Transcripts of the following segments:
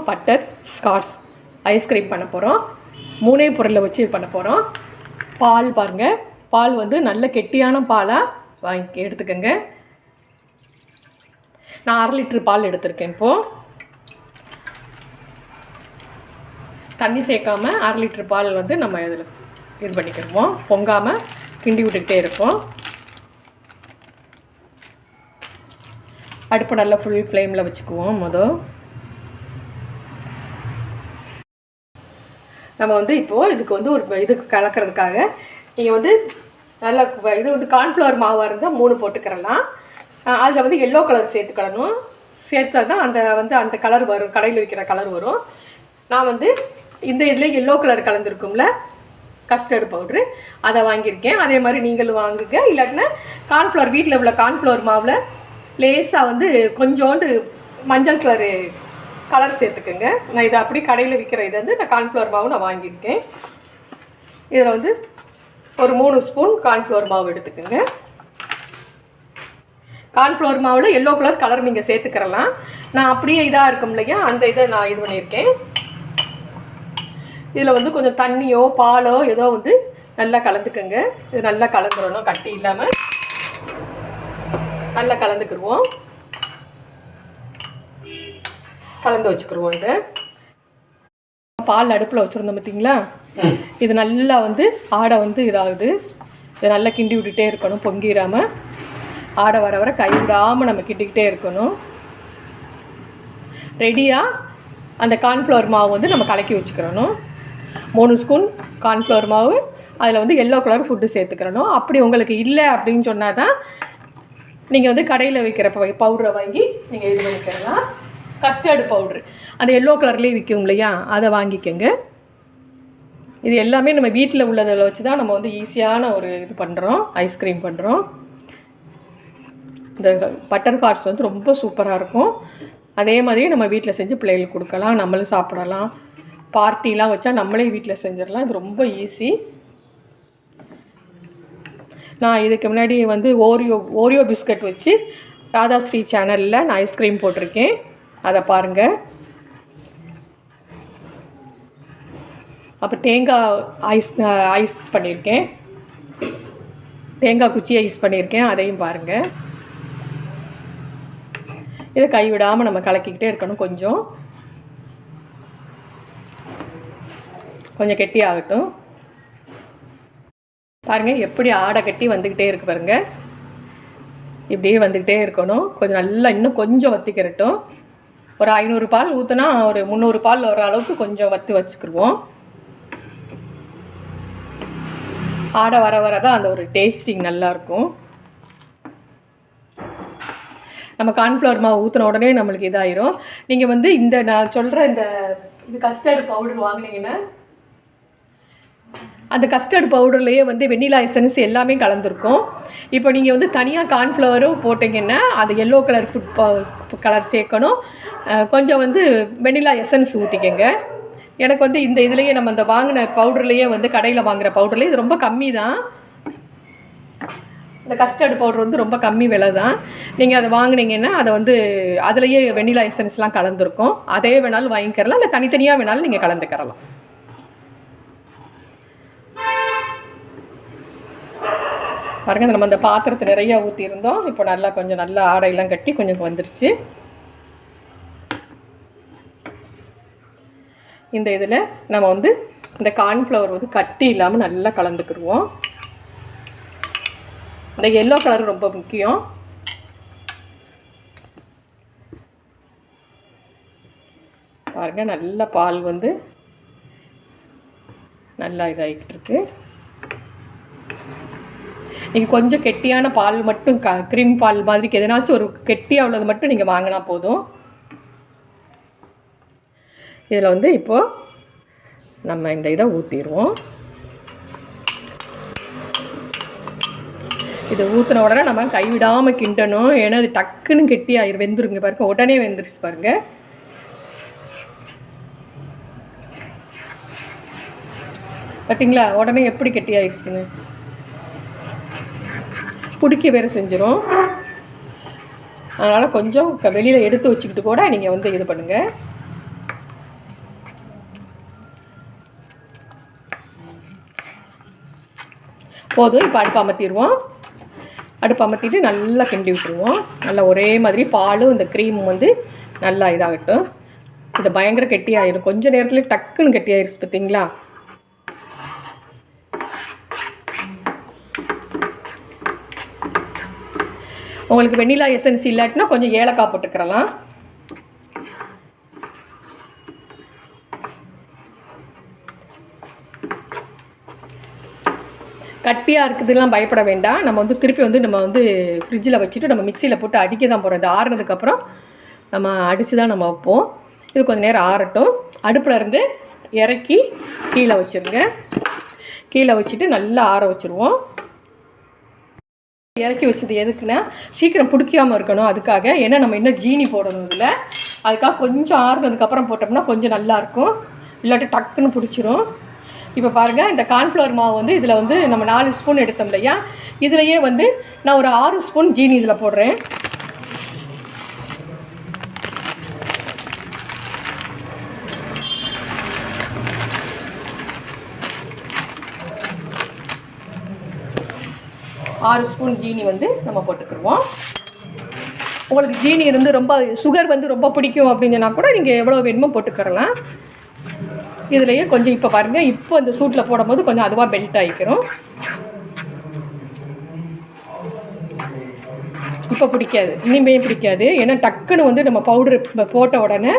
Butter Scotch ice cream பண்ண போகிறோம். 3 பொருளை வச்சு இது பண்ண போகிறோம். பால் பாருங்கள், பால் வந்து நல்ல கெட்டியான பாலாக வாங்கி எடுத்துக்கோங்க. நான் 1/2 லிட்டர் பால் எடுத்திருக்கேன். இப்போது தண்ணி சேர்க்காமல் 1/2 லிட்டர் பால் வந்து நம்ம இதில் இது பண்ணிக்கிடுவோம். பொங்காமல் கிண்டி விட்டுக்கிட்டே இருப்போம். அடுப்பு நல்லா ஃபுல் ஃப்ளேமில் வச்சுக்குவோம். நம்ம வந்து இப்போது இதுக்கு வந்து ஒரு இதுக்கு கலக்கிறதுக்காக நீங்கள் வந்து நல்லா இது வந்து கார்ன்ஃப்ளவர் மாவாக இருந்தால் 3 போட்டுக்கிறலாம். அதில் வந்து எல்லோ கலர் சேர்த்துக்கிடணும். சேர்த்தா தான் அந்த கலர் வரும், கடையில் விற்கிற கலர் வரும். நான் வந்து இந்த இதில் எல்லோ கலர் கலந்துருக்கும்ல கஸ்டர்டு பவுட்ரு, அதை வாங்கியிருக்கேன். அதே மாதிரி நீங்களும் வாங்குங்க. இல்லாட்டினா கார்ன்ஃப்ளவர் வீட்டில் உள்ள கார்ன்ஃப்ளவர் மாவில் லேசாக வந்து கொஞ்சோண்டு மஞ்சள் கலர் சேர்த்துக்குங்க. நான் இதை அப்படி கடையில் விற்கிற இது வந்து நான் கார்ன்ஃப்ளவர் மாவு நான் வாங்கியிருக்கேன். இதில் வந்து ஒரு 3 ஸ்பூன் கார்ன்ஃப்ளவர் மாவு எடுத்துக்கோங்க. கார்ன்ஃப்ளவர் மாவில் எல்லோ கலர் நீங்கள் சேர்த்துக்கிறலாம். நான் அப்படியே இதாக இருக்கும் இல்லையா, அந்த இதை நான் இது பண்ணியிருக்கேன். இதில் வந்து கொஞ்சம் தண்ணியோ பாலோ ஏதோ வந்து நல்லா கலந்துக்குங்க. இது நல்லா கலந்துடணும், கட்டி இல்லாமல் நல்லா கலந்துக்கிடுவோம். கலந்து வச்சுக்கிடுவோம். இதை பால் அடுப்பில் வச்சுருந்தோம் பார்த்தீங்களா, இது நல்லா வந்து ஆடை வந்து இதாகுது. இதை நல்லா கிண்டி விட்டுகிட்டே இருக்கணும், பொங்கிடாமல். ஆடை வர வர கை விடாமல் நம்ம கிண்டிக்கிட்டே இருக்கணும். ரெடியாக அந்த கார்ன்ஃப்ளவர் மாவு வந்து நம்ம கலக்கி வச்சுக்கிறணும். 3 ஸ்பூன் கார்ன்ஃப்ளவர் மாவு, அதில் வந்து எல்லோ கலர் ஃபுட்டு சேர்த்துக்கிறணும். அப்படி உங்களுக்கு இல்லை அப்படின்னு சொன்னால் தான் நீங்கள் வந்து கடையில் வைக்கிற பவுடரை வாங்கி நீங்கள் இது பண்ணிக்கலாம். கஸ்டர்டு பவுட்ரு அந்த எல்லோ கலர்லேயே விற்கும் இல்லையா, அதை வாங்கிக்கோங்க. இது எல்லாமே நம்ம வீட்டில் உள்ளதில் வச்சு தான் நம்ம வந்து ஈஸியான ஒரு இது பண்ணுறோம், ஐஸ்கிரீம் பண்ணுறோம். இந்த பட்டர் ஸ்காட்ச் வந்து ரொம்ப சூப்பராக இருக்கும். அதே மாதிரி நம்ம வீட்டில் செஞ்சு பிள்ளைகளுக்கு கொடுக்கலாம், நம்மளும் சாப்பிடலாம். பார்ட்டிலாம் வச்சா நம்மளே வீட்டில் செஞ்சிடலாம். இது ரொம்ப ஈஸி. நான் இதுக்கு முன்னாடி வந்து ஓரியோ பிஸ்கட் வச்சு ராதாஸ்ரீ சேனலில் நான் ஐஸ்கிரீம் போட்டிருக்கேன், அதை பாருங்கள். அப்புறம் தேங்காய் ஐஸ் பண்ணியிருக்கேன், தேங்காய் குச்சி ஐஸ் பண்ணியிருக்கேன், அதையும் பாருங்கள். இதை கைவிடாமல் நம்ம கலக்கிக்கிட்டே இருக்கணும். கொஞ்சம் கெட்டி ஆகட்டும். பாருங்கள் எப்படி ஆடை கட்டி வந்துக்கிட்டே இருக்கு பாருங்கள். இப்படியே வந்துக்கிட்டே இருக்கணும். கொஞ்சம் நல்லா இன்னும் கொஞ்சம் வற்றிக்கிறட்டும். ஒரு 500 பால் ஊற்றினா ஒரு 300 பால் வர அளவுக்கு கொஞ்சம் வச்சுக்கிடுவோம். ஆடை வர வர தான் அந்த ஒரு டேஸ்டிங் நல்லாயிருக்கும். நம்ம கார்ன்ஃப்ளவர் மாவு ஊற்றின உடனே நம்மளுக்கு இதாயிரும். நீங்கள் வந்து இந்த நான் சொல்கிற இது கஸ்டர்டு பவுடர் வாங்கினீங்கன்னா அந்த கஸ்டர்டு பவுடர்லேயே வந்து வெண்ணிலா எசன்ஸ் எல்லாமே கலந்துருக்கும். இப்போ நீங்கள் வந்து தனியாக கார்ன்ஃப்ளவரும் போட்டிங்கன்னா அது எல்லோ கலர் கலர் சேர்க்கணும். கொஞ்சம் வந்து வெண்ணிலா எசன்ஸ் ஊற்றிக்கங்க. எனக்கு வந்து இந்த இதுலேயே நம்ம அந்த வாங்கின பவுடர்லேயே வந்து கடையில் வாங்குகிற பவுடர்லேயே இது ரொம்ப கம்மி தான். இந்த கஸ்டர்டு பவுடர் வந்து ரொம்ப கம்மி விலை தான். நீங்கள் அதை வாங்கினீங்கன்னா அதை வந்து அதுலேயே வெண்ணிலா எசன்ஸ்லாம் கலந்துருக்கும். அதே வேணாலும் வாங்கிக்கிறலாம், இல்லை தனித்தனியாக வேணாலும் நீங்கள் கலந்துக்கிறலாம். பாருங்கள், நம்ம அந்த பாத்திரத்தை நிறையா ஊற்றியிருந்தோம். இப்போ கொஞ்சம் நல்லா ஆடையெல்லாம் கட்டி கொஞ்சம் வந்துருச்சு. இந்த இதில் நம்ம வந்து இந்த கார்ன்ஃப்ளவர் வந்து கட்டி இல்லாமல் நல்லா கலந்துக்கிடுவோம். இந்த எல்லோ கலர் ரொம்ப முக்கியம். பாருங்கள், நல்ல பால் வந்து நல்லா இதாகிட்டு இருக்கு. நீங்கள் கொஞ்சம் கெட்டியான பால் மட்டும் க்ரீம் பால் மாதிரிக்கு எதனாச்சும் ஒரு கெட்டியாக உள்ளது மட்டும் நீங்கள் வாங்கினா போதும். இதில் வந்து இப்போது நம்ம இந்த இதை ஊற்றிடுவோம். இதை ஊற்றின உடனே நம்ம கைவிடாமல் கிண்டணும். ஏன்னா அது டக்குன்னு கெட்டியாயிரும், வெந்துருங்க பாருங்க. உடனே வெந்துருச்சு பாருங்கள். பார்த்தீங்களா, உடனே எப்படி கெட்டியாயிருச்சுன்னு. பிடிக்க வேறு செஞ்சிடும். அதனால் கொஞ்சம் வெளியில் எடுத்து வச்சுக்கிட்டு கூட நீங்கள் வந்து இது பண்ணுங்கள். போதும். இப்போ அடுப்பு அமர்த்திடுவோம். அடுப்பு அமர்த்திட்டு நல்லா கிண்டி விட்டுருவோம். நல்லா ஒரே மாதிரி பாலும் இந்த க்ரீமும் வந்து நல்லா இதாகட்டும். இது பயங்கர கெட்டியாயிரும். கொஞ்சம் நேரத்தில் டக்குன்னு கெட்டியாயிருச்சு பார்த்தீங்களா? உங்களுக்கு வெண்ணிலா எசன்ஸ் இல்லாட்டினா கொஞ்சம் ஏலக்காய் போட்டுக்கிறலாம். கட்டியாக இருக்குதுலாம் பயப்பட வேண்டாம். நம்ம வந்து திருப்பி வந்து நம்ம வந்து ஃப்ரிட்ஜில் வச்சுட்டு நம்ம மிக்சியில் போட்டு அடிக்க தான் போகிறோம். இது ஆறுனதுக்கப்புறம் நம்ம அடித்து தான் நம்ம வைப்போம். இது கொஞ்சம் நேரம் ஆறட்டும். அடுப்பில் இருந்து இறக்கி கீழே வச்சுருங்க. கீழே வச்சுட்டு நல்லா ஆற வச்சுருவோம். இறக்கி வச்சது எதுக்குன்னா சீக்கிரம் பிடிக்காமல் இருக்கணும். அதுக்காக ஏன்னா நம்ம இன்னும் ஜீனி போடணும் இதில். அதுக்காக கொஞ்சம் ஆறுனதுக்கப்புறம் போட்டோம்னா கொஞ்சம் நல்லாயிருக்கும். இல்லாட்டி டக்குன்னு பிடிச்சிரும். இப்போ பாருங்கள், இந்த கார்ன்ஃப்ளவர் மாவு வந்து இதில் வந்து நம்ம 4 ஸ்பூன் எடுத்தோம் இல்லையா, இதிலையே வந்து நான் ஒரு 6 ஸ்பூன் ஜீனி இதில் போடுறேன். ஆறு ஸ்பூன் ஜீனி வந்து நம்ம போட்டுக்கிடுவோம். உங்களுக்கு ஜீனி இருந்து ரொம்ப சுகர் வந்து ரொம்ப பிடிக்கும் அப்படின்னா கூட நீங்கள் எவ்வளோ வேணுமோ போட்டுக்கிறலாம். இதுலேயே கொஞ்சம் இப்போ பாருங்கள், இப்போ இந்த சூட்டில் போடும்போது கொஞ்சம் அதுவாக பெல்ட் ஆகிக்கிறோம். இப்போ பிடிக்காது, இனிமே பிடிக்காது. ஏன்னா டக்குன்னு வந்து நம்ம பவுடர் போட்ட உடனே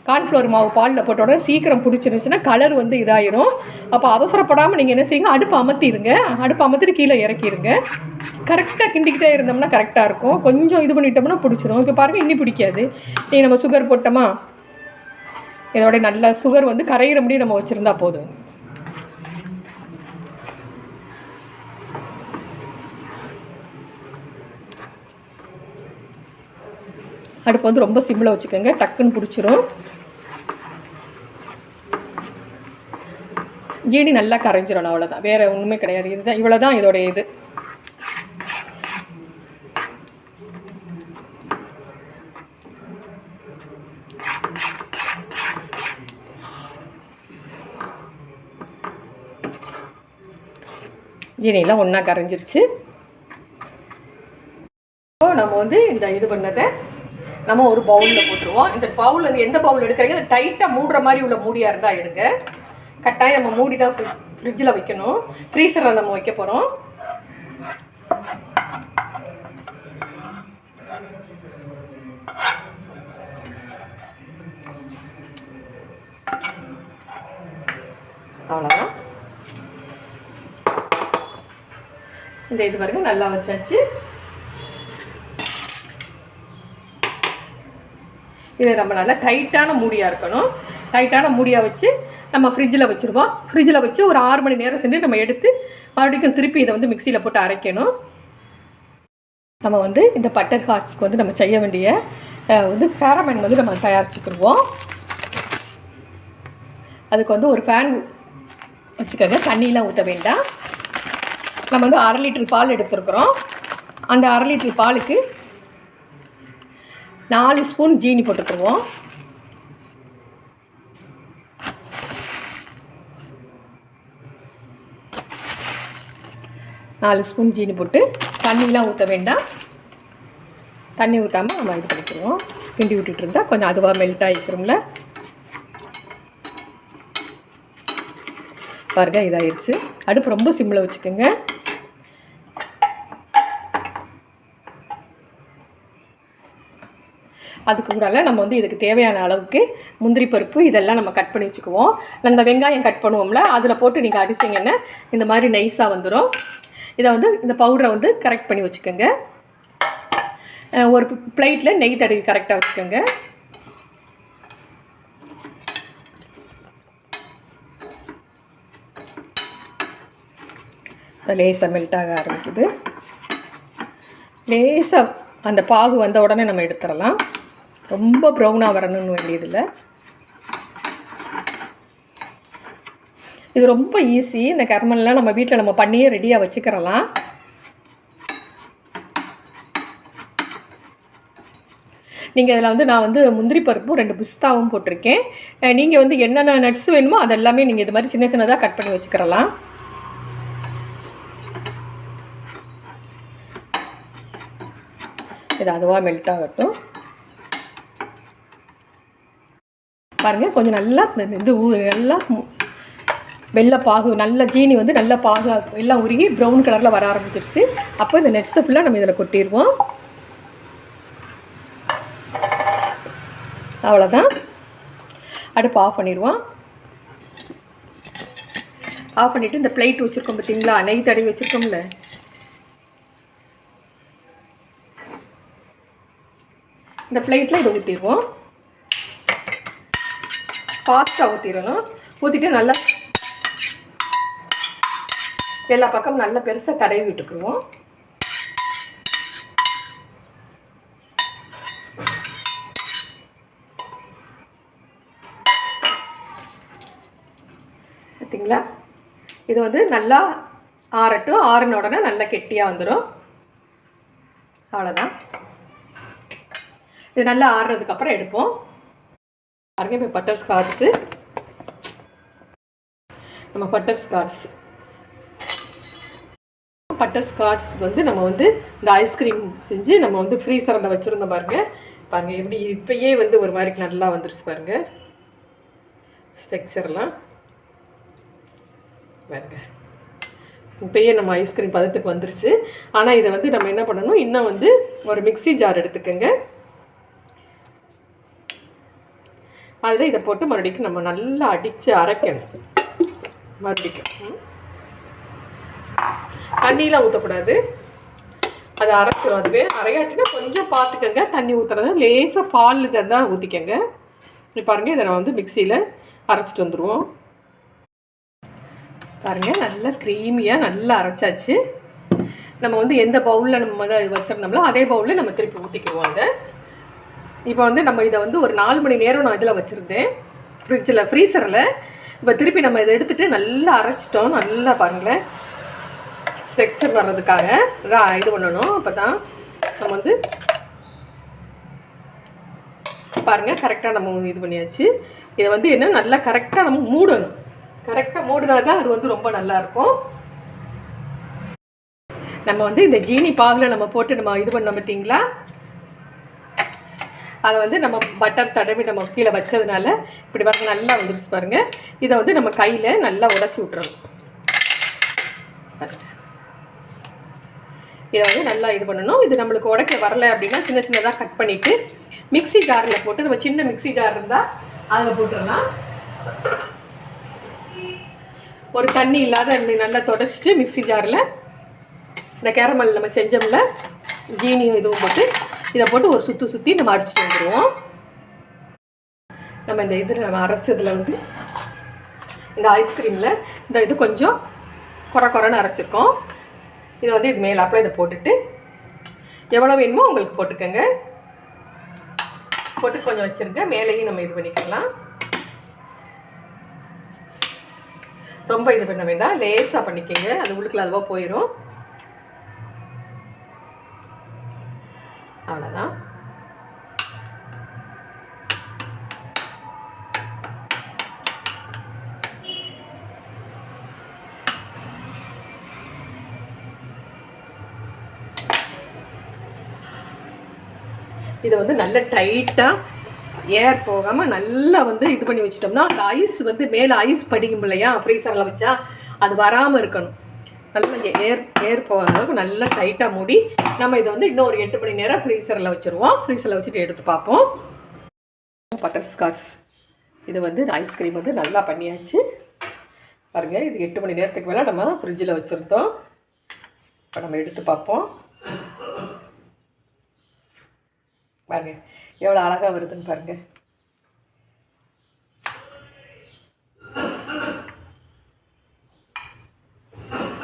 கார்ன்ஃப்ளவர் மாவு பாலில் போட்ட உடனே சீக்கிரம் பிடிச்சிருந்துச்சுன்னா கலர் வந்து இதாயிரும். அப்போ அவசரப்படாமல் நீங்கள் என்ன செய்யுங்க, அடுப்பு அமர்த்திடுங்க. அடுப்பு அமர்த்திட்டு கீழே இறக்கிடுங்க. கரெக்டாக கிண்டிக்கிட்டே இருந்தோம்னா கரெக்டாக இருக்கும். கொஞ்சம் இது பண்ணிட்டோம்னா பிடிச்சிரும். இப்போ பாருங்கள், இன்னும் பிடிக்காது. நீங்கள் நம்ம சுகர் போட்டோமா, இதோட நல்லா சுகர் வந்து கரையிற முடியும் நம்ம வச்சுருந்தா போதும். அடுப்பு வந்து ரொம்ப சிம்மில் வச்சுக்கோங்க, டக்குன்னு பிடிச்சிரும். ஜீனி நல்லா கரைஞ்சிடணும், அவ்வளோதான். வேறு ஒன்றுமே கிடையாது. இதுதான், இவ்வளோ தான் இதோடைய இது. ஜீனியெல்லாம் ஒன்றா கரைஞ்சிருச்சு. நம்ம வந்து இந்த இது பண்ணதை நம்ம ஒரு பவுலில் போட்டுருவோம். இந்த பவுல் வந்து எந்த பவுல் எடுக்கிறீங்க, அது டைட்டாக மூடுற மாதிரி உள்ள மூடியாக இருந்தால் எடுங்க. கட்டாயம் நம்ம மூடி தான் ஃப்ரிட்ஜில் வைக்கணும். ஃப்ரீசரில் நம்ம வைக்க போகிறோம். அவ்வளோதான். இந்த இது பாருங்க, நல்லா வச்சாச்சு. இதை நம்ம நல்லா டைட்டான மூடியாக இருக்கணும். டைட்டான மூடியாக வச்சு நம்ம ஃப்ரிட்ஜில் வச்சுருவோம். ஃப்ரிட்ஜில் வச்சு ஒரு 6 மணி நேரம் சென்று நம்ம எடுத்து மறுபடியும் திருப்பி இதை வந்து மிக்சியில் போட்டு அரைக்கணும். நம்ம வந்து இந்த பட்டர் ஹார்ஸ்க்கு வந்து நம்ம செய்ய வேண்டிய வந்து கேரமெல் வந்து நம்ம தயாரிச்சுக்கிடுவோம். அதுக்கு வந்து ஒரு ஃபேன் வச்சுக்கோங்க. தண்ணியெலாம் ஊற்ற வேண்டாம். நம்ம வந்து 1/2 லிட்டர் பால் எடுத்துருக்குறோம். அந்த 1/2 லிட்டர் பாலுக்கு 4 ஸ்பூன் ஜீனி போட்டுக்கிடுவோம். நாலு ஸ்பூன் ஜீனி போட்டு தண்ணியெலாம் ஊற்ற வேண்டாம். தண்ணி ஊற்றாமல் நம்ம இது பண்ணிக்கிடுவோம். கிண்டி விட்டுட்டு இருந்தால் கொஞ்சம் அதுவாக மெல்ட் ஆகிக்கிறோம்ல. பாருங்க, இதாகிடுச்சு. அடுப்பு ரொம்ப சிம்மில் வச்சுக்கோங்க. அதுக்கு கூட நம்ம வந்து இதுக்கு தேவையான அளவுக்கு முந்திரி பருப்பு இதெல்லாம் நம்ம கட் பண்ணி வச்சுக்குவோம். அந்த வெங்காயம் கட் பண்ணுவோம்ல, அதில் போட்டு நீங்கள் அடிச்சிங்கன்னா இந்த மாதிரி நைஸாக வந்துடும். இதை வந்து இந்த பவுடரை வந்து கரெக்ட் பண்ணி வச்சுக்கோங்க. ஒரு பிளேட்டில் நெய் தடவி கரெக்டாக வச்சுக்கோங்க. லேசாக மெல்ட் ஆக ஆரம்பிக்குது. லேசாக அந்த பாகு வந்த உடனே நம்ம எடுத்துடலாம். ரொம்ப ப்ரௌனாக வரணும்னு வேண்டியதில்லை. இது ரொம்ப ஈஸி. இந்த கர்மல்லாம் நம்ம வீட்டில் நம்ம பண்ணியே ரெடியாக வச்சுக்கிறலாம். நீங்கள் இதில் வந்து நான் வந்து முந்திரி பருப்பும் 2 பிஸ்தாவும் போட்டிருக்கேன். நீங்கள் வந்து என்னென்ன நட்ஸ் வேணுமோ அதெல்லாமே நீங்கள் இது மாதிரி சின்ன சின்னதாக கட் பண்ணி வச்சுக்கிறலாம். இது அதுவாக மெல்ட் ஆகட்டும். பாருங்கள் கொஞ்சம் நல்லா இது நல்லா வெள்ளைப்பாகு நல்ல ஜீனி வந்து நல்லா பாகு எல்லாம் உருகி ப்ரௌன் கலரில் வர ஆரம்பிச்சிருச்சு. அப்போ இந்த நட்ஸை ஃபுல்லாக நம்ம இதில் கொட்டிடுவோம். அவ்வளோதான். அடுப்பு ஆஃப் பண்ணிடுவோம். ஆஃப் பண்ணிவிட்டு இந்த பிளேட் வச்சுருக்கோம் பார்த்தீங்களா, நெய் தடவி வச்சுருக்கோம்ல, இந்த பிளேட்டில் இதை ஊற்றிடுவோம். ஃபாஸ்ட்டாக ஊற்றிடணும். ஊற்றிட்டு நல்லா எல்லா பக்கம் நல்லா பெருசாக தடவி விட்டுக்குருவோம். பார்த்தீங்களா? இது வந்து நல்லா ஆறட்டும். ஆறின உடனே நல்லா கெட்டியாக வந்துடும். அவ்வளோதான். இது நல்லா ஆறுறதுக்கப்புறம் எடுப்போம். பாருங்க, இப்போ பட்டர்ஸ்காட்ஸு நம்ம பட்டர்ஸ்காட்ஸ் வந்து நம்ம வந்து இந்த ஐஸ்கிரீம் செஞ்சு நம்ம வந்து ஃப்ரீசரில் வச்சுருந்தோம். பாருங்கள் எப்படி இப்போயே வந்து ஒரு மாதிரி நல்லா வந்துருச்சு பாருங்கள். டெக்ஸ்சர்லாம் பாருங்கள், இப்போயே நம்ம ஐஸ்கிரீம் பதத்துக்கு வந்துருச்சு. ஆனால் இதை வந்து நம்ம என்ன பண்ணணும், இன்னும் வந்து ஒரு மிக்ஸி ஜார் எடுத்துக்கோங்க. அதில் இதை போட்டு மறுபடியும் நம்ம நல்லா அடித்து அரைக்கணும். மறுபடியும் தண்ணியெலாம் ஊற்றக்கூடாது, அது அரைச்சிடும். அதுவே அரையாட்டினா கொஞ்சம் பார்த்துக்கங்க. தண்ணி ஊற்றுறது லேசாக பால் தான் ஊற்றிக்கங்க. இப்போ பாருங்கள், இதை நம்ம வந்து மிக்சியில் அரைச்சிட்டு வந்துடுவோம். பாருங்கள், நல்லா க்ரீமியாக நல்லா அரைச்சாச்சு. நம்ம வந்து எந்த பவுலில் நம்ம வந்து வச்சுருந்தோம்ல அதே பவுலில் நம்ம திருப்பி ஊற்றிக்குவோம். அதை இப்போ வந்து நம்ம இதை வந்து ஒரு 4 மணி நேரம் நான் இதில் வச்சுருந்தேன் ஃப்ரீசரில். இப்போ திருப்பி நம்ம இதை எடுத்துகிட்டு நல்லா அரைச்சிட்டோம். நல்லா பாருங்களேன், டெக்ஸ்சர் வர்றதுக்காக இதான் இது பண்ணணும். அப்போ தான் நம்ம வந்து பாருங்கள் கரெக்டாக நம்ம இது பண்ணியாச்சு. இதை வந்து என்ன நல்லா கரெக்டாக நம்ம மூடணும். கரெக்டாக மூடினா தான் அது வந்து ரொம்ப நல்லாயிருக்கும். நம்ம வந்து இந்த ஜீனி பாகில் நம்ம போட்டு நம்ம இது பண்ணோம் பார்த்தீங்களா, அதை வந்து நம்ம பட்டர் தடவி நம்ம கீழே வச்சதுனால இப்படி பாருங்கள் நல்லா வந்துருச்சு பாருங்கள். இதை வந்து நம்ம கையில் நல்லா உடச்சி விட்டுறணும். இதை வந்து நல்லா இது பண்ணணும். இது நம்மளுக்கு உடைக்க வரலை அப்படின்னா சின்ன சின்னதாக கட் பண்ணிவிட்டு மிக்ஸி ஜாரில் போட்டு, நம்ம சின்ன மிக்ஸி ஜார் இருந்தால் அதில் போட்டுடலாம். ஒரு தண்ணி இல்லாத நல்லா தொடச்சிட்டு மிக்ஸி ஜாரில் இந்த கேரமல் நம்ம செஞ்சோம்ல ஜீனியும் இதுவும் போட்டு இதை போட்டு ஒரு சுற்றி நம்ம அடிச்சுட்டு வந்துடுவோம். நம்ம இந்த இதில் நம்ம அரைச்சதில் வந்து இந்த ஐஸ்கிரீமில் இந்த இது கொஞ்சம் குறைன்னு அரைச்சிருக்கோம். இதை வந்து இது மேலே அப்ளை இதை போட்டுட்டு எவ்வளோ வேணுமோ உங்களுக்கு போட்டுக்கோங்க. போட்டு கொஞ்சம் வச்சுருங்க. மேலேயும் நம்ம இது பண்ணிக்கலாம். ரொம்ப இது பண்ண வேண்டாம், லேசாக பண்ணிக்கோங்க. அது உள்ளுக்குள்ள அதுவாக போயிடும். அவ்வளோதான். இதை வந்து நல்ல டைட்டாக ஏர் போகாமல் நல்லா வந்து இது பண்ணி வச்சிட்டோம்னா அந்த ஐஸ் வந்து மேலே ஐஸ் படிக்கும் இல்லையா, ஃப்ரீசரில் வச்சா அது வராமல் இருக்கணும். நல்லா ஏர் போகாத அளவுக்கு நல்லா டைட்டாக மூடி நம்ம இதை வந்து இன்னும் ஒரு 8 மணி நேரம் ஃப்ரீசரில் வச்சுருவோம். ஃப்ரீசரில் வச்சுட்டு எடுத்து பார்ப்போம். பட்டர்ஸ்காட்ச் இது வந்து ஐஸ்கிரீம் வந்து நல்லா பண்ணியாச்சு பாருங்கள். இது 8 மணி நேரத்துக்கு மேலே நம்ம ஃப்ரிட்ஜில் வச்சுருந்தோம். இப்போ நம்ம எடுத்து பார்ப்போம். பாருங்கள் எவ்வளோ அழகாக வருதுன்னு பாருங்கள்.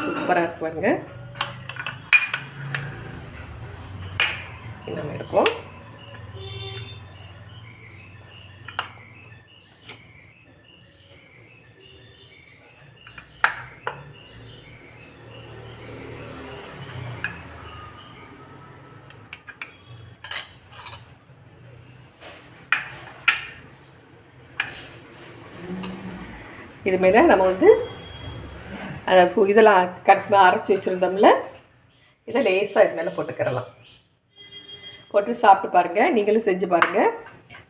சூப்பராக இருக்கு பாருங்க. நம்ம எடுப்போம். இது மேலே நம்ம வந்து அதை இதெல்லாம் அரைச்சி வச்சுருந்தோம்ல, இதை லேசாக இது மேலே போட்டுக்கிறலாம். போட்டு சாப்பிட்டு பாருங்கள். நீங்களும் செஞ்சு பாருங்கள்,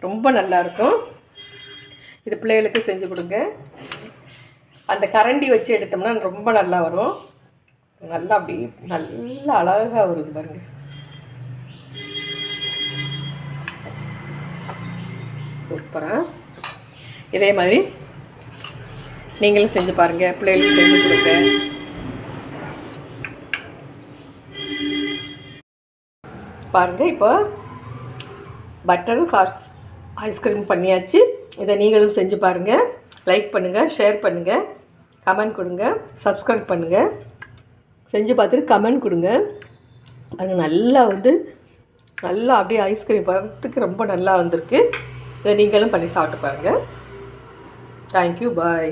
ரொம்ப நல்லாயிருக்கும். இது பிள்ளைகளுக்கு செஞ்சு கொடுங்க. அந்த கரண்டி வச்சு எடுத்தோம்னா ரொம்ப நல்லா வரும். நல்லா அப்படி நல்லா அழகாக வருது பாருங்கள். சூப்பராக. இதே மாதிரி நீங்களும் செஞ்சு பாருங்கள், பிள்ளைகளுக்கு செஞ்சு கொடுங்க. பாருங்கள், இப்போ பட்டர் ஹார்ஸ் ஐஸ்கிரீம் பண்ணியாச்சு. இதை நீங்களும் செஞ்சு பாருங்கள். லைக் பண்ணுங்கள், ஷேர் பண்ணுங்கள், கமெண்ட் கொடுங்க, சப்ஸ்கிரைப் பண்ணுங்கள். செஞ்சு பார்த்துட்டு கமெண்ட் கொடுங்க. அது நல்லா நல்லா அப்படியே ஐஸ்கிரீம் பழத்துக்கு ரொம்ப நல்லா வந்திருக்கு. இதை நீங்களும் பண்ணி சாப்பிட்டு பாருங்கள். தேங்க்யூ, பாய்.